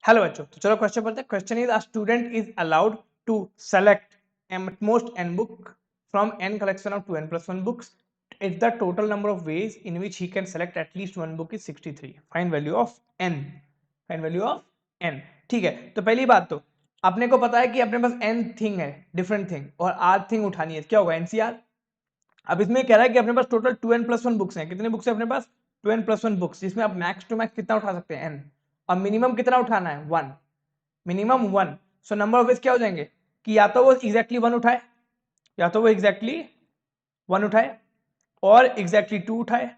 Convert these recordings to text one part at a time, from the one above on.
Hello बच्चों, तो चलो क्वेश्चन पढ़ते हैं। Question is, a student is allowed to select at most n book from n collection of 2n plus 1 books. If the total number of ways in which he can select at least one book is 63, find value of n. Find value of n. ठीक है, तो पहली बात तो अपने को पता है कि अपने पास n थिंग है, डिफरेंट थिंग, और r थिंग उठानी है, क्या होगा NCR। अब इसमें कह रहा है कि अपने पास टोटल 2n plus 1 बुक्स हैं। कितने बुक्स है अपने पास? 2n plus 1 बुक्स, जिसमें आप मैक्स टू मैक्स कितना उठा सकते हैं? n। और मिनिमम कितना उठाना है? 1। Minimum 1। So number of ways क्या हो जाएंगे कि या तो वो एग्जैक्टली 1 उठाए, या तो वो एग्जैक्टली 1 उठाए, और एग्जैक्टली 2 उठाए,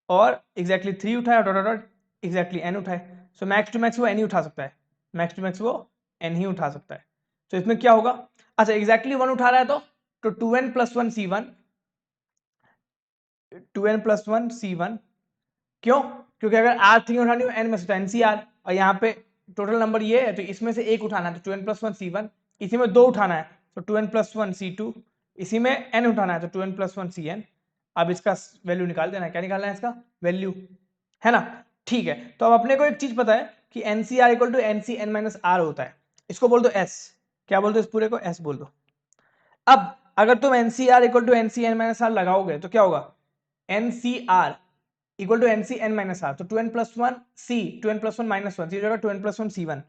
और एग्जैक्टली 3 उठाए, और डॉट डॉट एग्जैक्टली n उठाए। सो मैक्स टू मैक्स वो n ही उठा सकता है। मैक्स टू मैक्स वो n ही उठा सकता है। तो इसमें क्या होगा? अच्छा, एग्जैक्टली 1 उठा रहा है तो 2n plus 1 c1, 2n plus 1 c1। क्यों? क्योंकि अगर r थिंग उठानी हो n में से तो NCR, और यहाँ पे टोटल नंबर ये है तो इसमें से एक उठाना है तो 2n plus 1 c1, इसी में दो उठाना है तो 2n plus 1 c2, इसी में n उठाना है तो 2n plus 1 cn। अब इसका वैल्यू निकाल देना है। क्या निकालना है इसका? वैल्यू, है ना? ठीक है, तो अब अपने को एक चीज पता है कि NCR equal to NCn minus r होता है। इसको बोल दो s। क्या बोल दो इस पूरे को? s बोल दो। अब अगर तुम NCR equal to NCn minus r लगाओगे तो क्या होगा? NCR equal to NCn minus r, तो 2n plus 1 c, 2n plus 1 minus 1 हो जाएगा 2n plus 1 c1,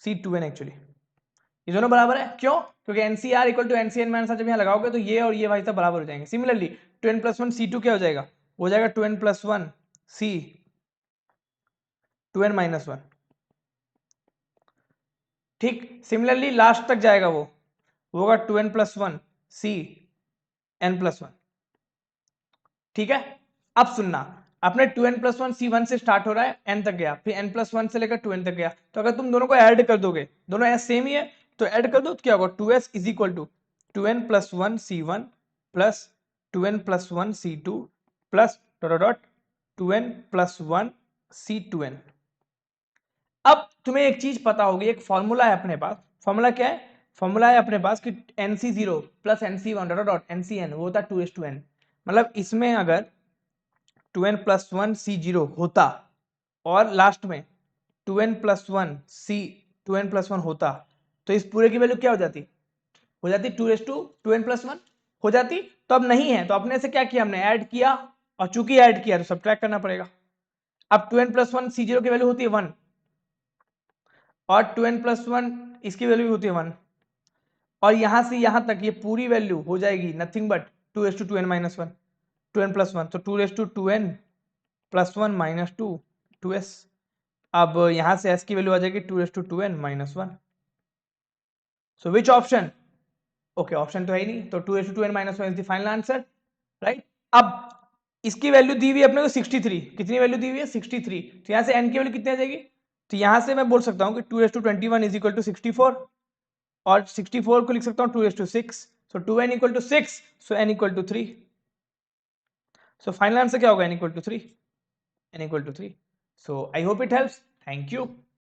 c2n actually. ये दोनों बराबर है, क्यों? क्योंकि NCR equal to NCn minus r जब यहाँ लगाओगे तो ये और ये भाई सब बराबर हो जाएंगे। सिमिलरली 2n plus 1 c2 क्या हो जाएगा? हो जाएगा 2n plus 1 c 2n minus 1। ठीक, सिमिलरली लास्ट तक जाएगा वो होगा 2n plus 1 c n plus 1। ठीक है, अब सुनना, अपने 2n plus 1 c1 से स्टार्ट हो रहा है, n तक गया, फिर n plus 1 से लेकर 2n तक गया। तो अगर तुम दोनों को ऐड कर दोगे, दोनों s सेम ही है, तो ऐड कर दो तो क्या होगा? 2s is equal to 2n plus 1 c1 plus 2n plus 1 c2 plus dot dot 2n plus 1 c2n। अब तुम्हें एक चीज पता होगी, एक फॉर्मूला है अपने पास। फॉर्मूला क्या है? फॉर्मूला है अपने पास कि nc0 plus nc1 dot dot ncn वो होता है 2:n। मतलब इसमें अगर 2n plus 1 c0 होता और लास्ट में 2n plus 1 c 2n plus 1 होता, तो इस पूरे की वैल्यू क्या हो जाती? हो जाती 2n plus 1 हो जाती। तो अब नहीं है, तो अपने से क्या किया हमने? ऐड किया, और चूंकि ऐड किया तो सब्ट्रैक्ट करना पड़ेगा। अब 2n plus 1 c0 की वैल्यू होती है 1, और 2n plus 1 इसकी वैल्यू भी होती है 1, और यहां से यहां तक ये पूरी वैल्यू हो जाएगी nothing but 2:2n minus 1, 2n plus 1, तो 2:2n प्लस 1 माइनस 2 2s। अब यहां से s की वैल्यू आ जाएगी 2:2n minus 1। So which option? Okay, option तो है ही नहीं, तो 2:2n minus 1 is the final answer, right. अब इसकी वैल्यू दी हुई है अपने को 63। कितनी वैल्यू दी हुई है? 63। तो यहां से n की वैल्यू कितनी आ जाएगी? तो यहां से मैं बोल सकता हूं कि 2:21 इज इक्वल टू 64, और 64 को लिख सकता हूं 2:6। So 2n equal to 6, so n equal to 3। So final answer क्या होगा? n equal to 3। n equal to 3। So I hope it helps. Thank you.